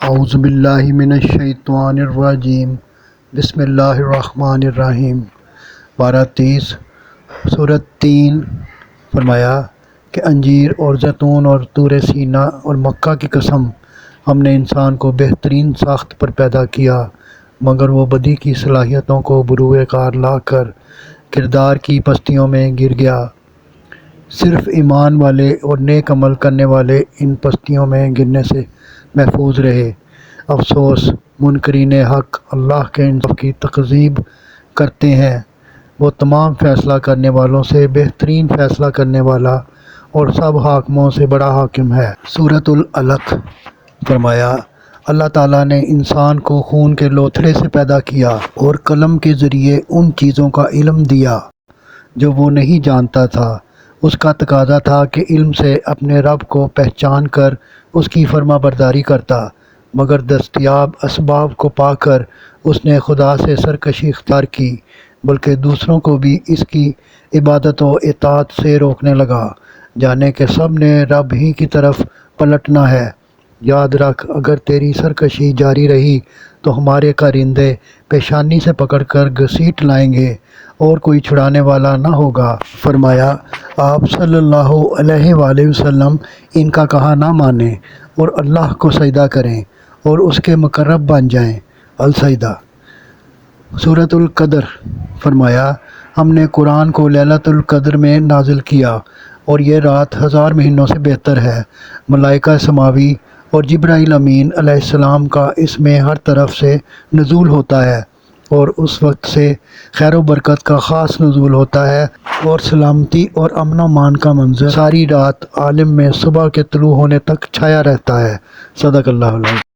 اعوذ باللہ من الشیطان الرجیم بسم اللہ الرحمن الرحیم۔ 12:30 سورۃ 3 فرمایا کہ انجیر اور زیتون اور طور سینا اور مکہ کی قسم، ہم نے انسان کو بہترین ساخت پر پیدا کیا، مگر وہ بدی کی صلاحیتوں کو بروئے کار لا کر کردار کی پستیوں میں گر گیا۔ صرف ایمان والے اور نیک عمل کرنے والے ان پستیوں میں گرنے سے محفوظ رہے۔ افسوس، منکرین حق اللہ کے انصاف کی تکذیب کرتے ہیں۔ وہ تمام فیصلہ کرنے والوں سے بہترین فیصلہ کرنے والا اور سب حاکموں سے بڑا حاکم ہے۔ سورۃ العلق فرمایا، اللہ تعالیٰ نے انسان کو خون کے لوتھڑے سے پیدا کیا اور قلم کے ذریعے ان چیزوں کا علم دیا جو وہ نہیں جانتا تھا۔ اس کا تقاضا تھا کہ علم سے اپنے رب کو پہچان کر اس کی فرما برداری کرتا، مگر دستیاب اسباب کو پا کر اس نے خدا سے سرکشی اختیار کی، بلکہ دوسروں کو بھی اس کی عبادت و اطاعت سے روکنے لگا، جانے کہ سب نے رب ہی کی طرف پلٹنا ہے۔ یاد رکھ، اگر تیری سرکشی جاری رہی تو ہمارے کارندے پیشانی سے پکڑ کر گھسیٹ لائیں گے اور کوئی چھڑانے والا نہ ہوگا۔ فرمایا، آپ صلی اللہ علیہ وآلہ وسلم ان کا کہا نہ مانیں اور اللہ کو سجدہ کریں اور اس کے مقرب بن جائیں۔ السجدہ۔ سورۃ القدر فرمایا، ہم نے قرآن کو لیلۃ القدر میں نازل کیا اور یہ رات 1000 مہینوں سے بہتر ہے۔ ملائکہ سماوی اور جبرائیل امین علیہ السلام کا اس میں ہر طرف سے نزول ہوتا ہے، اور اس وقت سے خیر و برکت کا خاص نزول ہوتا ہے اور سلامتی اور امن و امان کا منظر ساری رات عالم میں صبح کے طلوع ہونے تک چھایا رہتا ہے۔ صدق اللہ العظیم۔